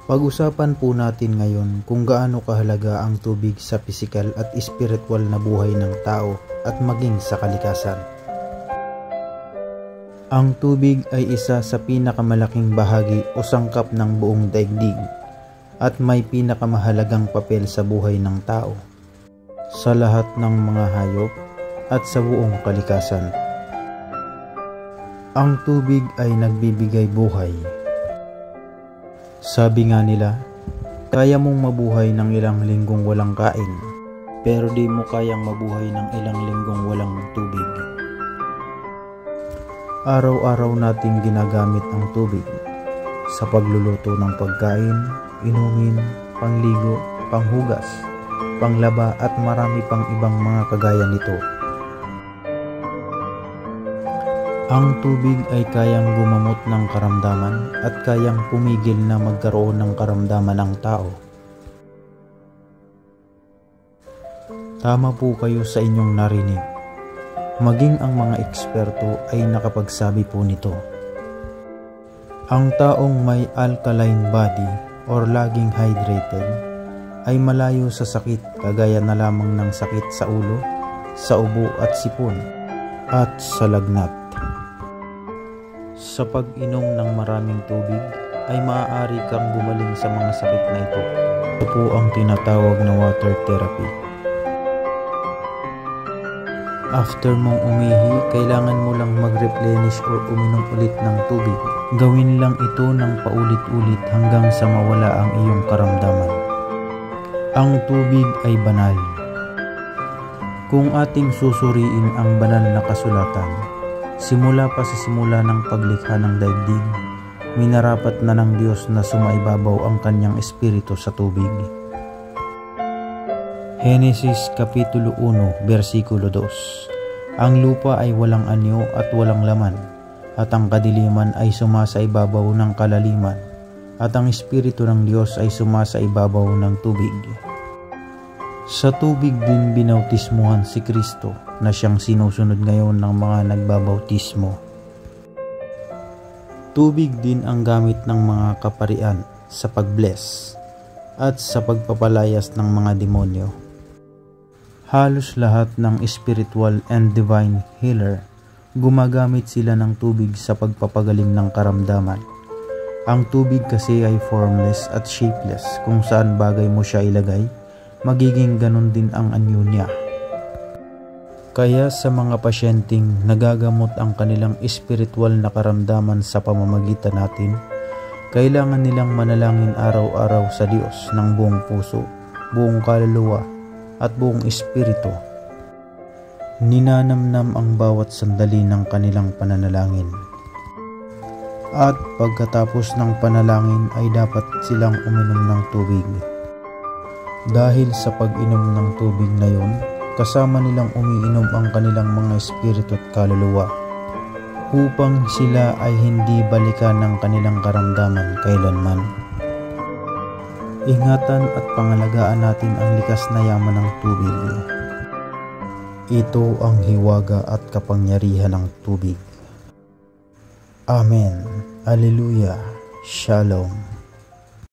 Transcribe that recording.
Pag-usapan po natin ngayon kung gaano kahalaga ang tubig sa pisikal at espiritual na buhay ng tao at maging sa kalikasan. Ang tubig ay isa sa pinakamalaking bahagi o sangkap ng buong daigdig at may pinakamahalagang papel sa buhay ng tao, sa lahat ng mga hayop at sa buong kalikasan. Ang tubig ay nagbibigay buhay. Sabi nga nila, kaya mong mabuhay ng ilang linggong walang kain, pero di mo kayang mabuhay ng ilang linggong walang tubig. Araw-araw nating ginagamit ang tubig sa pagluluto ng pagkain, inumin, pangligo, panghugas, panglaba at marami pang ibang mga kagaya nito. Ang tubig ay kayang gumamot ng karamdaman at kayang pumigil na magkaroon ng karamdaman ang tao. Tama po kayo sa inyong narinig. Maging ang mga eksperto ay nakapagsabi po nito. Ang taong may alkaline body or laging hydrated ay malayo sa sakit kagaya na lamang ng sakit sa ulo, sa ubo at sipon, at sa lagnat. Sa pag-inom ng maraming tubig ay maaari kang gumaling sa mga sakit na ito. Ito po ang tinatawag na water therapy. After mong umihi, kailangan mo lang mag-replenish or uminom ulit ng tubig. Gawin lang ito ng paulit-ulit hanggang sa mawala ang iyong karamdaman. Ang tubig ay banal. Kung ating susuriin ang banal na kasulatan, simula pa sa simula ng paglikha ng daigdig, minarapat na ng Diyos na sumaibabaw ang kanyang espiritu sa tubig. Henesis Kapitulo 1, versikulo 2. Ang lupa ay walang anyo at walang laman, at ang kadiliman ay sumasaibabaw ng kalaliman, at ang espiritu ng Diyos ay sumasaibabaw ng tubig. Sa tubig din binautismuhan si Kristo na siyang sinusunod ngayon ng mga nagbabautismo. Tubig din ang gamit ng mga kaparian sa pag-bless at sa pagpapalayas ng mga demonyo. Halos lahat ng spiritual and divine healer, gumagamit sila ng tubig sa pagpapagaling ng karamdaman. Ang tubig kasi ay formless at shapeless. Kung saan bagay mo siya ilagay, magiging ganun din ang anyo niya. Kaya sa mga pasyenteng nagagamot ang kanilang spiritual na karamdaman sa pamamagitan natin, kailangan nilang manalangin araw-araw sa Diyos ng buong puso, buong kaluluwa, at buong espiritu. Ninanamnam ang bawat sandali ng kanilang pananalangin. At pagkatapos ng panalangin ay dapat silang uminom ng tubig. Dahil sa pag-inom ng tubig na yun, kasama nilang umiinom ang kanilang mga espiritu at kaluluwa upang sila ay hindi balikan ng kanilang karamdaman kailanman. Ingatan at pangalagaan natin ang likas na yaman ng tubig. Ito ang hiwaga at kapangyarihan ng tubig. Amen. Alleluia. Shalom.